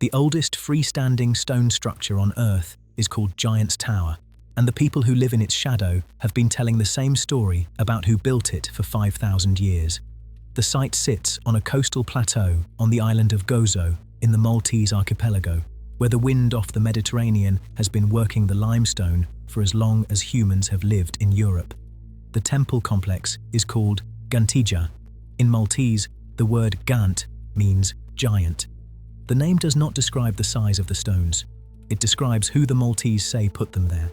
The oldest freestanding stone structure on Earth is called Giant's Tower, and the people who live in its shadow have been telling the same story about who built it for 5,000 years. The site sits on a coastal plateau on the island of Gozo in the Maltese archipelago, where the wind off the Mediterranean has been working the limestone for as long as humans have lived in Europe. The temple complex is called Gantija. In Maltese, the word Gant means giant. The name does not describe the size of the stones. It describes who the Maltese say put them there.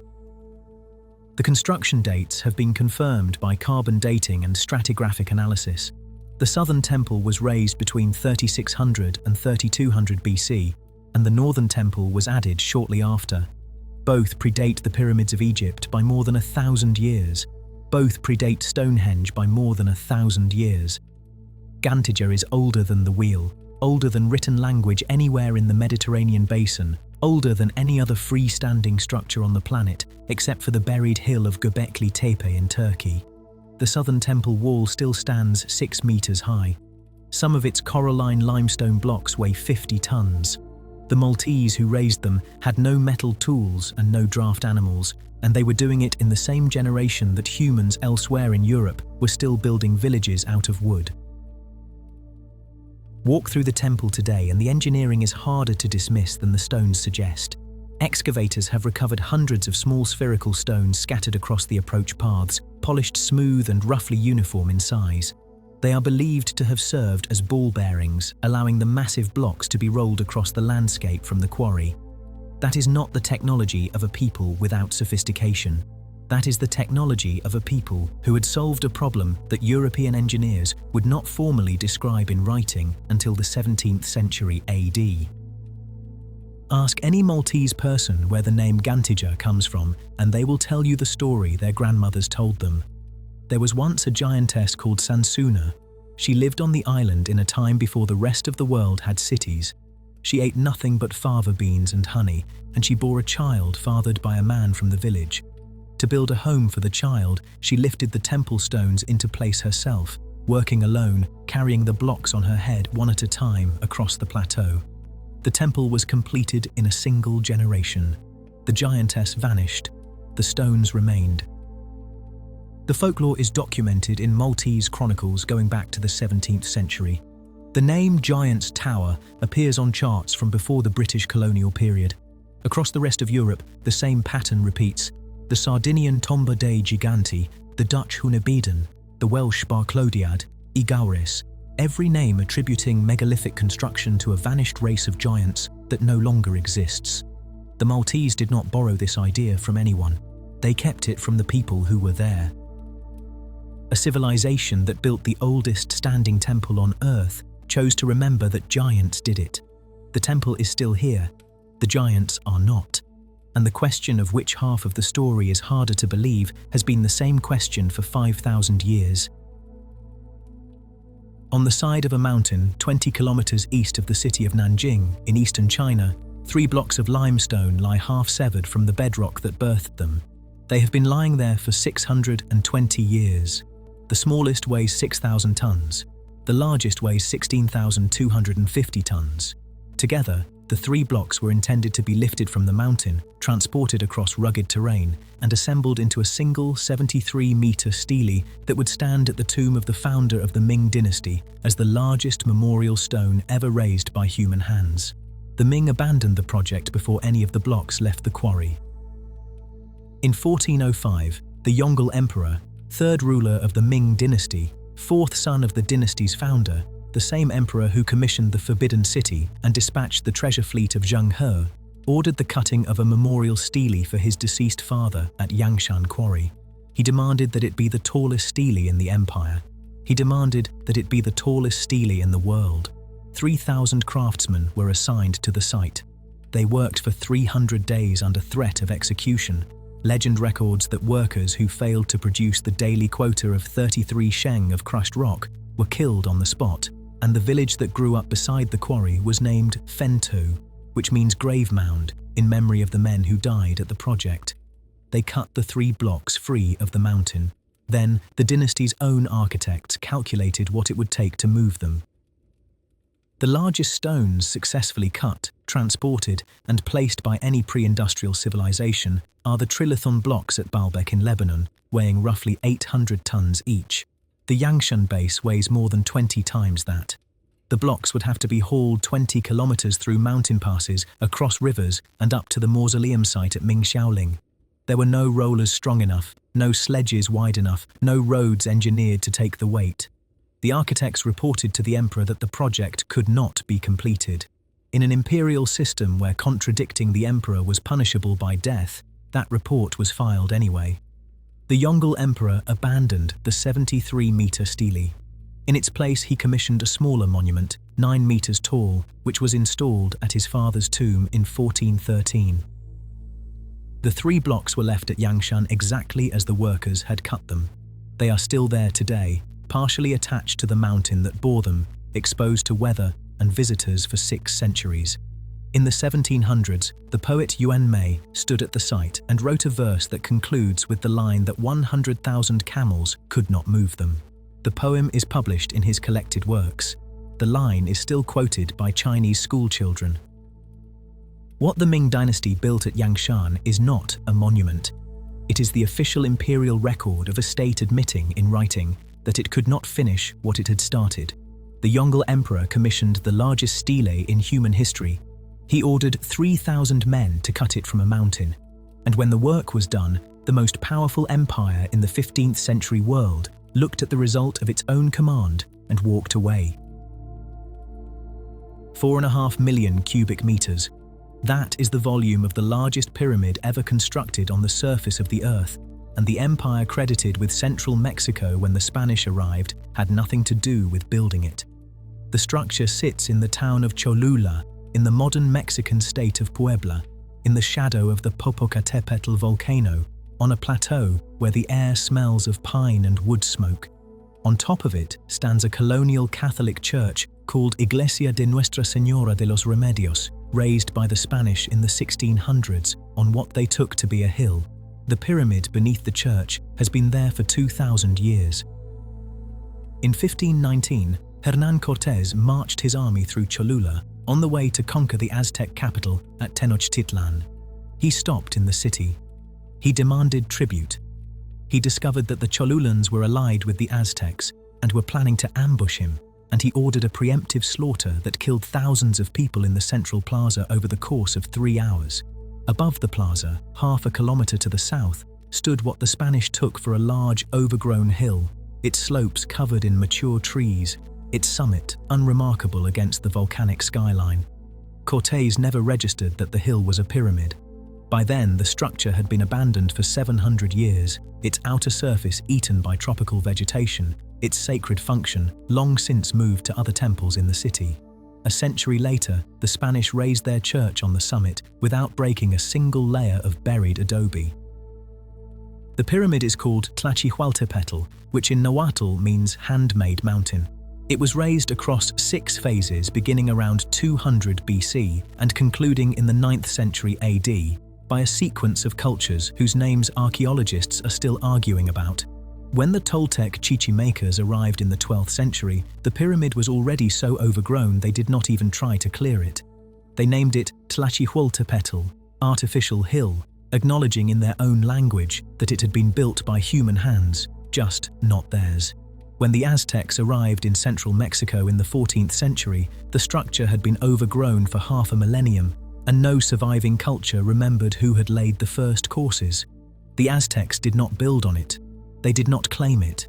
The construction dates have been confirmed by carbon dating and stratigraphic analysis. The southern temple was raised between 3600 and 3200 BC, and the northern temple was added shortly after. Both predate the pyramids of Egypt by more than 1,000 years. Both predate Stonehenge by more than 1,000 years. Gantija is older than the wheel, older than written language anywhere in the Mediterranean basin, older than any other freestanding structure on the planet, except for the buried hill of Göbekli Tepe in Turkey. The southern temple wall still stands 6 meters high. Some of its coralline limestone blocks weigh 50 tons. The Maltese who raised them had no metal tools and no draft animals, and they were doing it in the same generation that humans elsewhere in Europe were still building villages out of wood. Walk through the temple today and the engineering is harder to dismiss than the stones suggest. Excavators have recovered hundreds of small spherical stones scattered across the approach paths, polished smooth and roughly uniform in size. They are believed to have served as ball bearings, allowing the massive blocks to be rolled across the landscape from the quarry. That is not the technology of a people without sophistication. That is the technology of a people who had solved a problem that European engineers would not formally describe in writing until the 17th century AD. Ask any Maltese person where the name Gantija comes from, and they will tell you the story their grandmothers told them. There was once a giantess called Sansuna. She lived on the island in a time before the rest of the world had cities. She ate nothing but fava beans and honey, and she bore a child fathered by a man from the village. To build a home for the child, she lifted the temple stones into place herself, working alone, carrying the blocks on her head one at a time across the plateau. The temple was completed in a single generation. The giantess vanished. The stones remained. The folklore is documented in Maltese chronicles going back to the 17th century. The name Giant's Tower appears on charts from before the British colonial period. Across the rest of Europe, the same pattern repeats. The Sardinian Tomba dei Giganti, the Dutch Hunebeden, the Welsh Barclodiad, I Gowris, every name attributing megalithic construction to a vanished race of giants that no longer exists. The Maltese did not borrow this idea from anyone. They kept it from the people who were there. A civilization that built the oldest standing temple on Earth chose to remember that giants did it. The temple is still here. The giants are not. And the question of which half of the story is harder to believe has been the same question for 5,000 years. On the side of a mountain 20 kilometers east of the city of Nanjing in eastern China, 3 blocks of limestone lie half-severed from the bedrock that birthed them. They have been lying there for 620 years. The smallest weighs 6,000 tons. The largest weighs 16,250 tons. Together, the 3 blocks were intended to be lifted from the mountain, transported across rugged terrain, and assembled into a single 73-meter stele that would stand at the tomb of the founder of the Ming Dynasty as the largest memorial stone ever raised by human hands. The Ming abandoned the project before any of the blocks left the quarry. In 1405, the Yongle Emperor, 3rd ruler of the Ming Dynasty, 4th son of the dynasty's founder, the same emperor who commissioned the Forbidden City and dispatched the treasure fleet of Zheng He, ordered the cutting of a memorial stele for his deceased father at Yangshan Quarry. He demanded that it be the tallest stele in the empire. He demanded that it be the tallest stele in the world. 3,000 craftsmen were assigned to the site. They worked for 300 days under threat of execution. Legend records that workers who failed to produce the daily quota of 33 sheng of crushed rock were killed on the spot, and the village that grew up beside the quarry was named Fentou, which means grave mound, in memory of the men who died at the project. They cut the 3 blocks free of the mountain. Then, the dynasty's own architects calculated what it would take to move them. The largest stones successfully cut transported and placed by any pre-industrial civilization are the trilithon blocks at Baalbek in Lebanon, weighing roughly 800 tons each. The Yangshan base weighs more than 20 times that. The blocks would have to be hauled 20 kilometers through mountain passes, across rivers, and up to the mausoleum site at Ming Xiaoling. There were no rollers strong enough, no sledges wide enough, no roads engineered to take the weight. The architects reported to the emperor that the project could not be completed. In an imperial system where contradicting the emperor was punishable by death, that report was filed anyway. The Yongle emperor abandoned the 73-meter stele. In its place, he commissioned a smaller monument, 9 meters tall, which was installed at his father's tomb in 1413. The 3 blocks were left at Yangshan exactly as the workers had cut them. They are still there today, partially attached to the mountain that bore them, exposed to weather and visitors for 6 centuries. In the 1700s, the poet Yuan Mei stood at the site and wrote a verse that concludes with the line that 100,000 camels could not move them. The poem is published in his collected works. The line is still quoted by Chinese schoolchildren. What the Ming Dynasty built at Yangshan is not a monument. It is the official imperial record of a state admitting in writing that it could not finish what it had started. The Yongle emperor commissioned the largest stele in human history. He ordered 3,000 men to cut it from a mountain. And when the work was done, the most powerful empire in the 15th century world looked at the result of its own command and walked away. 4.5 million cubic meters. That is the volume of the largest pyramid ever constructed on the surface of the earth, and the empire credited with central Mexico when the Spanish arrived had nothing to do with building it. The structure sits in the town of Cholula, in the modern Mexican state of Puebla, in the shadow of the Popocatépetl volcano, on a plateau where the air smells of pine and wood smoke. On top of it stands a colonial Catholic church called Iglesia de Nuestra Señora de los Remedios, raised by the Spanish in the 1600s on what they took to be a hill. The pyramid beneath the church has been there for 2,000 years. In 1519, Hernán Cortés marched his army through Cholula on the way to conquer the Aztec capital at Tenochtitlan. He stopped in the city. He demanded tribute. He discovered that the Cholulans were allied with the Aztecs and were planning to ambush him, and he ordered a preemptive slaughter that killed thousands of people in the central plaza over the course of 3 hours. Above the plaza, half a kilometer to the south, stood what the Spanish took for a large, overgrown hill, its slopes covered in mature trees, its summit unremarkable against the volcanic skyline. Cortés never registered that the hill was a pyramid. By then, the structure had been abandoned for 700 years, its outer surface eaten by tropical vegetation, its sacred function long since moved to other temples in the city. A century later, the Spanish raised their church on the summit without breaking a single layer of buried adobe. The pyramid is called Tlachihualtepetl, which in Nahuatl means handmade mountain. It was raised across 6 phases beginning around 200 BC and concluding in the 9th century AD by a sequence of cultures whose names archaeologists are still arguing about. When the Toltec Chichimecas arrived in the 12th century, the pyramid was already so overgrown they did not even try to clear it. They named it Tlachihualtepetl, artificial hill, acknowledging in their own language that it had been built by human hands, just not theirs. When the Aztecs arrived in central Mexico in the 14th century, the structure had been overgrown for half a millennium, and no surviving culture remembered who had laid the first courses. The Aztecs did not build on it. They did not claim it.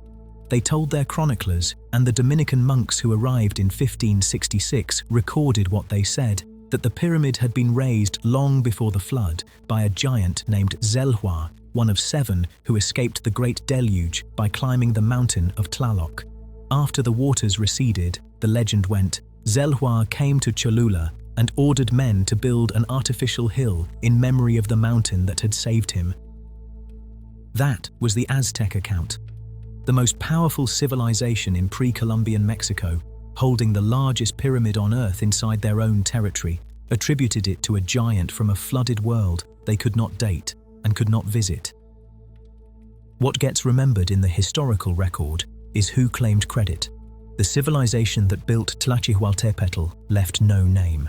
They told their chroniclers, and the Dominican monks who arrived in 1566 recorded what they said, that the pyramid had been raised long before the flood by a giant named Zelhua, one of 7 who escaped the Great Deluge by climbing the mountain of Tlaloc. After the waters receded, the legend went, Zelhua came to Cholula and ordered men to build an artificial hill in memory of the mountain that had saved him. That was the Aztec account. The most powerful civilization in pre-Columbian Mexico, holding the largest pyramid on Earth inside their own territory, attributed it to a giant from a flooded world they could not date and could not visit. What gets remembered in the historical record is who claimed credit. The civilization that built Tlachihualtepetl left no name.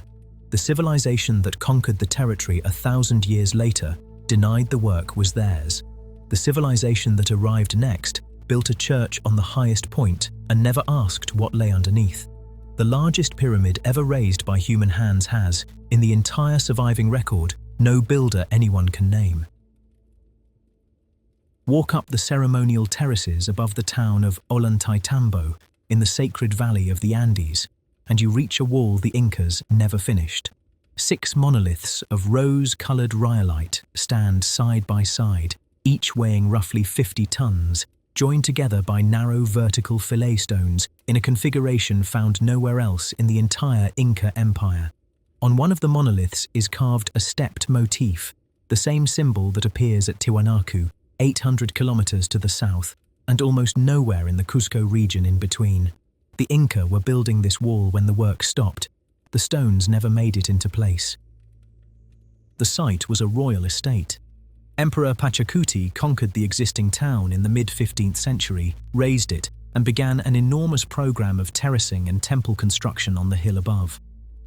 The civilization that conquered the territory 1,000 years later denied the work was theirs. The civilization that arrived next built a church on the highest point and never asked what lay underneath. The largest pyramid ever raised by human hands has, in the entire surviving record, no builder anyone can name. Walk up the ceremonial terraces above the town of Ollantaytambo in the sacred valley of the Andes, and you reach a wall the Incas never finished. 6 monoliths of rose-colored rhyolite stand side by side, each weighing roughly 50 tons, joined together by narrow vertical fillet stones in a configuration found nowhere else in the entire Inca Empire. On one of the monoliths is carved a stepped motif, the same symbol that appears at Tiwanaku, 800 kilometers to the south, and almost nowhere in the Cusco region in between. The Inca were building this wall when the work stopped. The stones never made it into place. The site was a royal estate. Emperor Pachacuti conquered the existing town in the mid-15th century, razed it, and began an enormous program of terracing and temple construction on the hill above.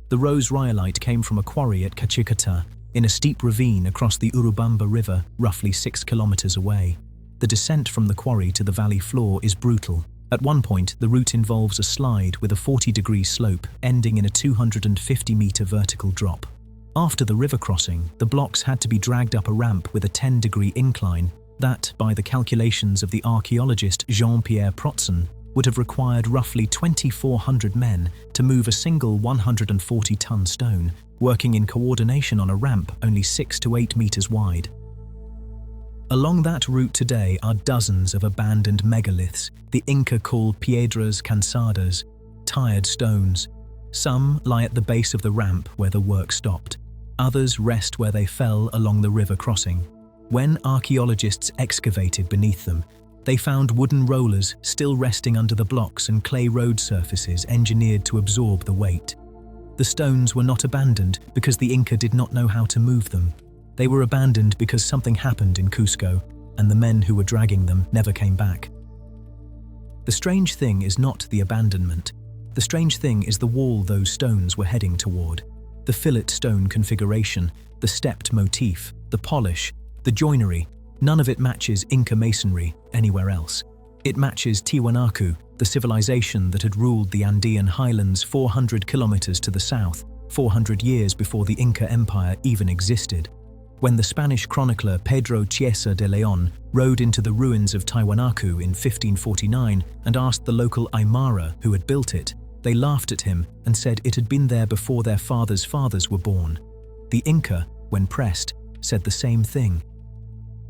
The rose rhyolite came from a quarry at Cachicata, in a steep ravine across the Urubamba River, roughly 6 kilometers away. The descent from the quarry to the valley floor is brutal. At one point, the route involves a slide with a 40-degree slope ending in a 250-meter vertical drop. After the river crossing, the blocks had to be dragged up a ramp with a 10-degree incline that, by the calculations of the archaeologist Jean-Pierre Protzen, would have required roughly 2,400 men to move a single 140-ton stone, working in coordination on a ramp only 6 to 8 meters wide. Along that route today are dozens of abandoned megaliths the Inca call piedras cansadas, tired stones. Some lie at the base of the ramp where the work stopped. Others rest where they fell along the river crossing. When archaeologists excavated beneath them, they found wooden rollers still resting under the blocks and clay road surfaces engineered to absorb the weight. The stones were not abandoned because the Inca did not know how to move them. They were abandoned because something happened in Cusco, and the men who were dragging them never came back. The strange thing is not the abandonment. The strange thing is the wall those stones were heading toward. The fillet stone configuration, the stepped motif, the polish, the joinery, none of it matches Inca masonry anywhere else. It matches Tiwanaku, the civilization that had ruled the Andean highlands 400 kilometers to the south, 400 years before the Inca Empire even existed. When the Spanish chronicler Pedro Chiesa de Leon rode into the ruins of Tiwanaku in 1549 and asked the local Aymara who had built it, they laughed at him and said it had been there before their fathers' fathers were born. The Inca, when pressed, said the same thing.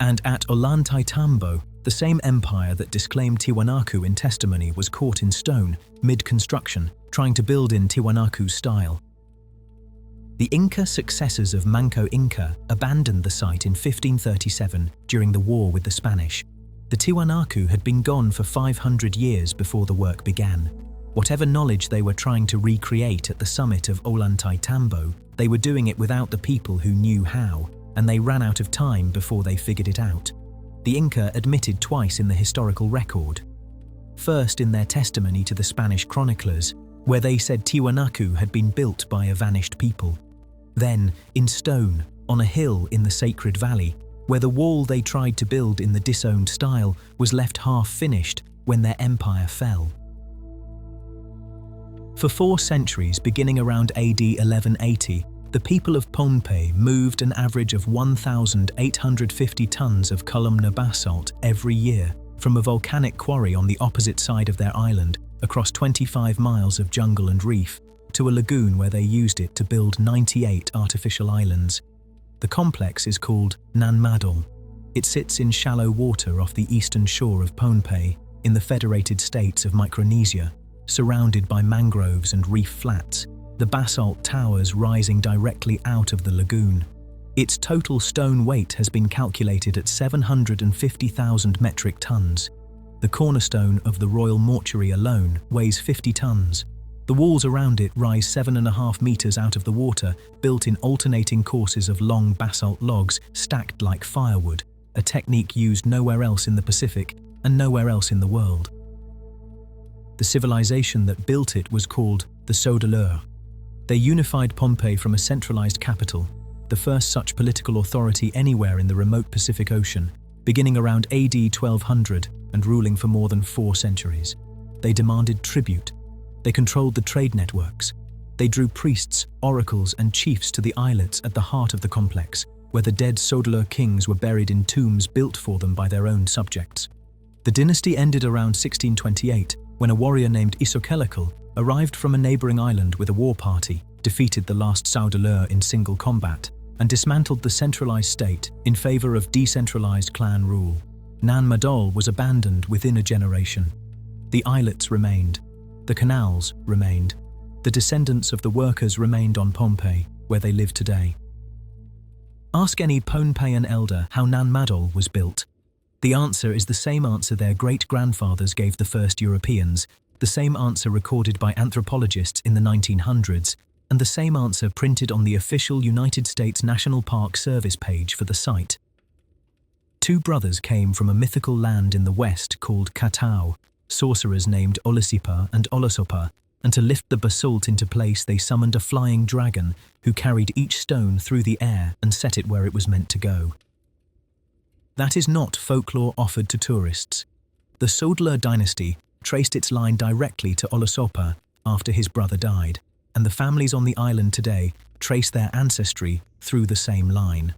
And at Ollantaytambo, the same empire that disclaimed Tiwanaku in testimony was caught in stone, mid-construction, trying to build in Tiwanaku's style. The Inca successors of Manco Inca abandoned the site in 1537 during the war with the Spanish. The Tiwanaku had been gone for 500 years before the work began. Whatever knowledge they were trying to recreate at the summit of Ollantaytambo, they were doing it without the people who knew how, and they ran out of time before they figured it out. The Inca admitted twice in the historical record. First in their testimony to the Spanish chroniclers, where they said Tiwanaku had been built by a vanished people. Then, in stone, on a hill in the sacred valley, where the wall they tried to build in the disowned style was left half-finished when their empire fell. For 4 centuries, beginning around AD 1180, the people of Pohnpei moved an average of 1,850 tons of columnar basalt every year from a volcanic quarry on the opposite side of their island across 25 miles of jungle and reef to a lagoon where they used it to build 98 artificial islands. The complex is called Nan Madol. It sits in shallow water off the eastern shore of Pohnpei in the Federated States of Micronesia, surrounded by mangroves and reef flats, the basalt towers rising directly out of the lagoon. Its total stone weight has been calculated at 750,000 metric tons. The cornerstone of the Royal Mortuary alone weighs 50 tons. The walls around it rise 7.5 meters out of the water, built in alternating courses of long basalt logs stacked like firewood, a technique used nowhere else in the Pacific and nowhere else in the world. The civilization that built it was called the Saudeleurs. They unified Pompeii from a centralized capital, the first such political authority anywhere in the remote Pacific Ocean, beginning around AD 1200 and ruling for more than 4 centuries. They demanded tribute. They controlled the trade networks. They drew priests, oracles, and chiefs to the islets at the heart of the complex, where the dead Sodler kings were buried in tombs built for them by their own subjects. The dynasty ended around 1628, when a warrior named Isokelekal arrived from a neighboring island with a war party, defeated the last Sodler in single combat, and dismantled the centralized state in favor of decentralized clan rule. Nan Madol was abandoned within a generation. The islets remained. The canals remained. The descendants of the workers remained on Pompeii, where they live today. Ask any Pohnpeian elder how Nan Madol was built. The answer is the same answer their great-grandfathers gave the first Europeans, the same answer recorded by anthropologists in the 1900s, and the same answer printed on the official United States National Park Service page for the site. 2 brothers came from a mythical land in the west called Katau, sorcerers named Olisipa and Olosopa, and to lift the basalt into place they summoned a flying dragon who carried each stone through the air and set it where it was meant to go. That is not folklore offered to tourists. The Sodler dynasty traced its line directly to Olosopa after his brother died, and the families on the island today trace their ancestry through the same line.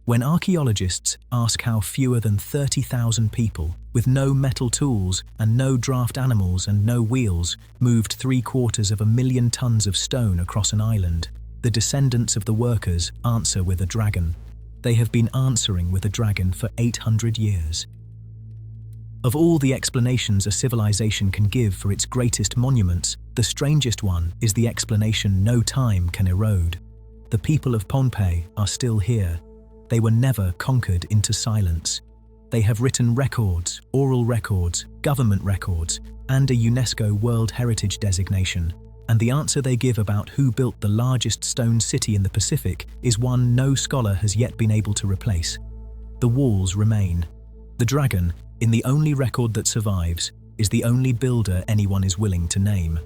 When archaeologists ask how fewer than 30,000 people, with no metal tools and no draft animals and no wheels, moved 750,000 tons of stone across an island, the descendants of the workers answer with a dragon. They have been answering with a dragon for 800 years. Of all the explanations a civilization can give for its greatest monuments, the strangest one is the explanation no time can erode. The people of Pompeii are still here. They were never conquered into silence. They have written records, oral records, government records, and a UNESCO World Heritage designation. And the answer they give about who built the largest stone city in the Pacific is one no scholar has yet been able to replace. The walls remain. The dragon, in the only record that survives, is the only builder anyone is willing to name.